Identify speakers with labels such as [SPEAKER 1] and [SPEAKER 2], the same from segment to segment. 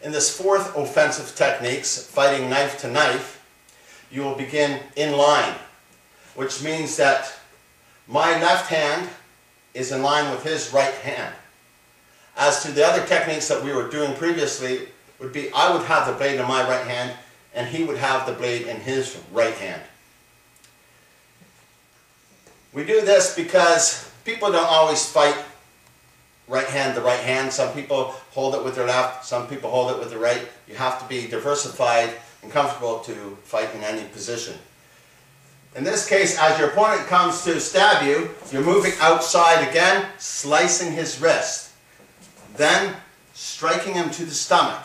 [SPEAKER 1] In this fourth offensive techniques, fighting knife to knife, you will begin in line, which means that my left hand is in line with his right hand. As to the other techniques that we were doing previously, would be I would have the blade in my right hand and he would have the blade in his right hand. We do this because people don't always fight right hand to right hand. Some people hold it with their left, some people hold it with their right. You have to be diversified and comfortable to fight in any position. In this case, as your opponent comes to stab you, you're moving outside again, slicing his wrist, then striking him to the stomach.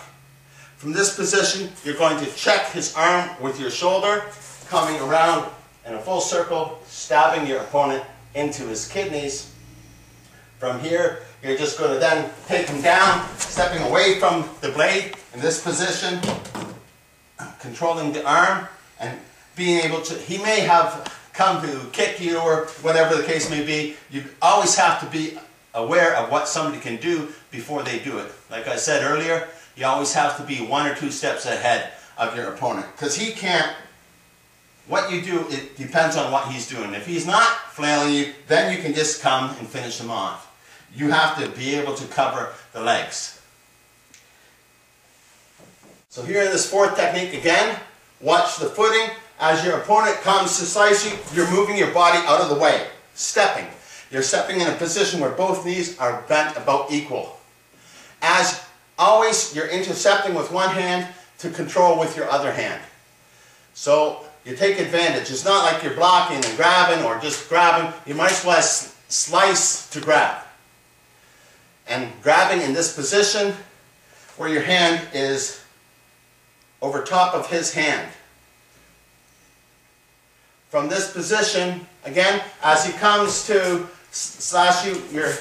[SPEAKER 1] From this position, you're going to check his arm with your shoulder, coming around in a full circle, stabbing your opponent into his kidneys. From here, you're just going to then take him down, stepping away from the blade in this position, controlling the arm, and being able to, he may have come to kick you or whatever the case may be. You always have to be aware of what somebody can do before they do it. Like I said earlier, you always have to be 1 or 2 steps ahead of your opponent, because he can't, what you do, it depends on what he's doing. If he's not flailing you, then you can just come and finish him off. You have to be able to cover the legs. So here in this fourth technique again, watch the footing. As your opponent comes to slice you, you're moving your body out of the way, stepping. You're stepping in a position where both knees are bent about equal. As always, you're intercepting with one hand to control with your other hand. So you take advantage. It's not like you're blocking and grabbing or just grabbing. You might as well slice to grab. And grabbing in this position where your hand is over top of his hand. From this position, again, as he comes to slash you, you're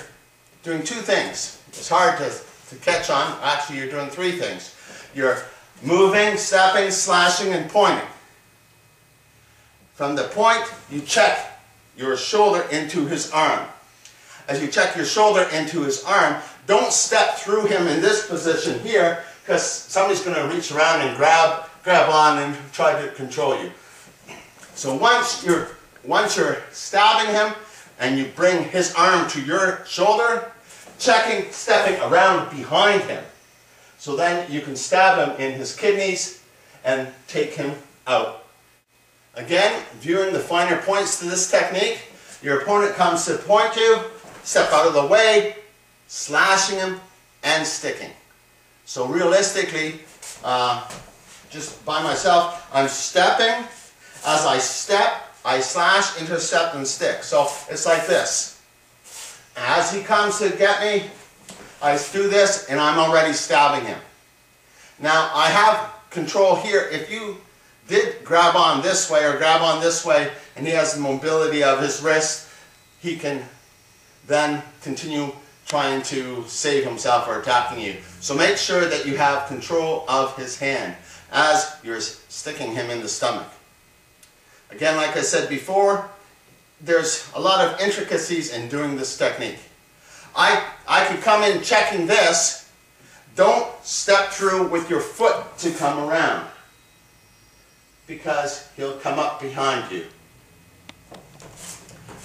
[SPEAKER 1] doing 2 things. It's hard to catch on. Actually, you're doing 3 things. You're moving, stepping, slashing, and pointing. From the point, you check your shoulder into his arm. As you check your shoulder into his arm, don't step through him in this position here, because somebody's going to reach around and grab on and try to control you. So once you're stabbing him and you bring his arm to your shoulder, stepping around behind him. So then you can stab him in his kidneys and take him out. Again, viewing the finer points to this technique, your opponent comes to point you, step out of the way, slashing him and sticking. So realistically, just by myself, I'm stepping. As I step, I slash, intercept, and stick. So it's like this. As he comes to get me, I do this and I'm already stabbing him. Now I have control here. If you did grab on this way or grab on this way and he has the mobility of his wrist, he can then continue trying to save himself or attacking you. So make sure that you have control of his hand as you're sticking him in the stomach. Again, like I said before, there's a lot of intricacies in doing this technique. I could come in checking this. Don't step through with your foot to come around, because he'll come up behind you.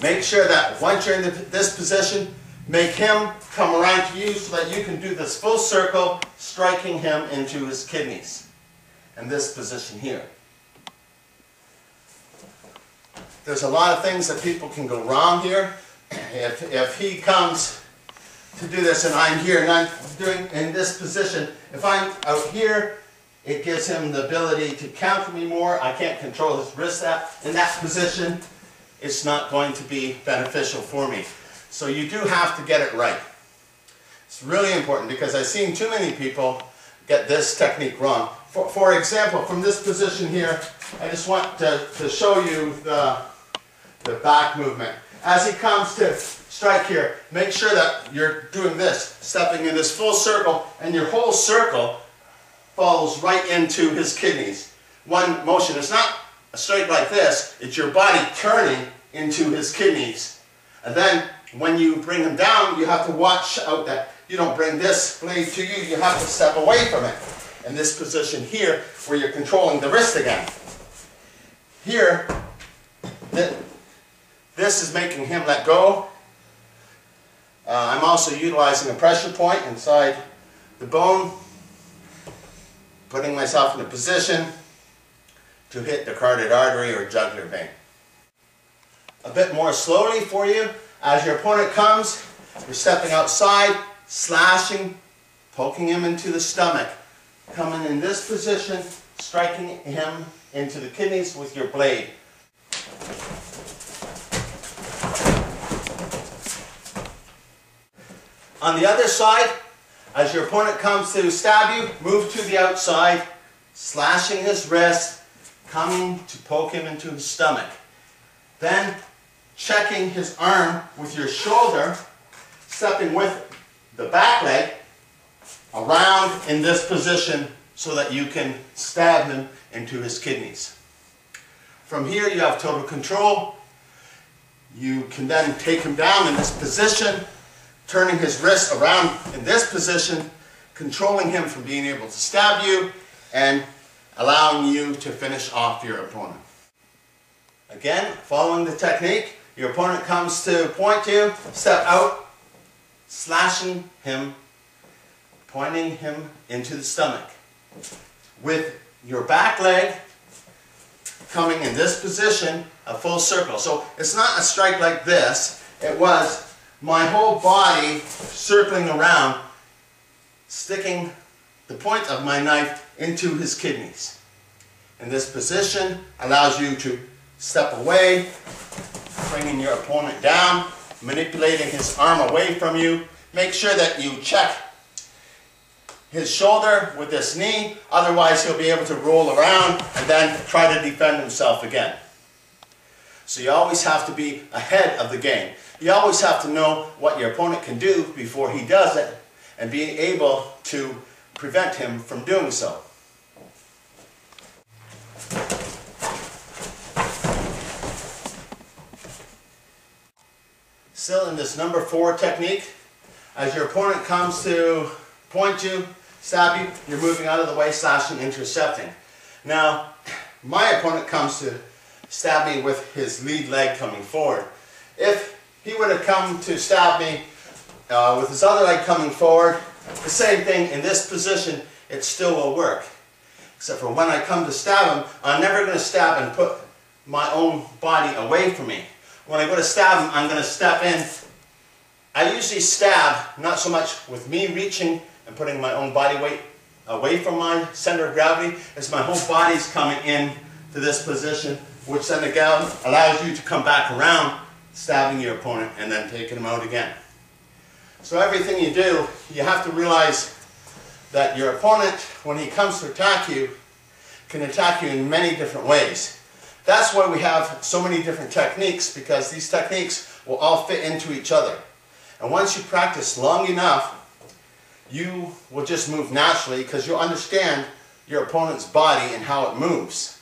[SPEAKER 1] Make sure that once you're in this position, make him come around to you so that you can do this full circle, striking him into his kidneys. In this position here. There's a lot of things that people can go wrong here. If he comes to do this and I'm here and I'm doing in this position, if I'm out here, it gives him the ability to counter me more. I can't control his wrist in that position. It's not going to be beneficial for me. So you do have to get it right. It's really important, because I've seen too many people get this technique wrong. For example, from this position here, I just want to show you the back movement. As he comes to strike here, make sure that you're doing this, stepping in this full circle, and your whole circle falls right into his kidneys. One motion. It's not a straight like this, it's your body turning into his kidneys. And then when you bring him down, you have to watch out that you don't bring this blade to you, you have to step away from it. In this position here, where you're controlling the wrist again. Here, this is making him let go. I'm also utilizing a pressure point inside the bone, putting myself in a position to hit the carotid artery or jugular vein. A bit more slowly for you. As your opponent comes, you're stepping outside, slashing, poking him into the stomach. Coming in this position, striking him into the kidneys with your blade. On the other side, as your opponent comes to stab you, move to the outside, slashing his wrist, coming to poke him into his stomach. Then checking his arm with your shoulder, stepping with the back leg around in this position so that you can stab him into his kidneys. From here you have total control. You can then take him down in this position, turning his wrist around in this position, controlling him from being able to stab you and allowing you to finish off your opponent. Again, following the technique, your opponent comes to point you, step out, slashing him, pointing him into the stomach. With your back leg coming in this position, a full circle. So it's not a strike like this, it was my whole body circling around, sticking the point of my knife into his kidneys. And this position allows you to step away, bringing your opponent down, manipulating his arm away from you. Make sure that you check his shoulder with this knee, otherwise he'll be able to roll around and then try to defend himself again. So you always have to be ahead of the game. You always have to know what your opponent can do before he does it and be able to prevent him from doing so. Still in this number 4 technique, as your opponent comes to point you, stab you, you're moving out of the way, slashing, intercepting. Now, my opponent comes to stab me with his lead leg coming forward. If he would have come to stab me with his other leg coming forward, the same thing in this position, it still will work. Except for when I come to stab him, I'm never going to stab and put my own body away from me. When I go to stab him, I'm going to step in. I usually stab, not so much with me reaching and putting my own body weight away from my center of gravity, as my whole body's coming in to this position, which then again allows you to come back around, stabbing your opponent and then taking him out again. So everything you do, you have to realize that your opponent, when he comes to attack you, can attack you in many different ways. That's why we have so many different techniques, because these techniques will all fit into each other. And once you practice long enough, you will just move naturally because you'll understand your opponent's body and how it moves.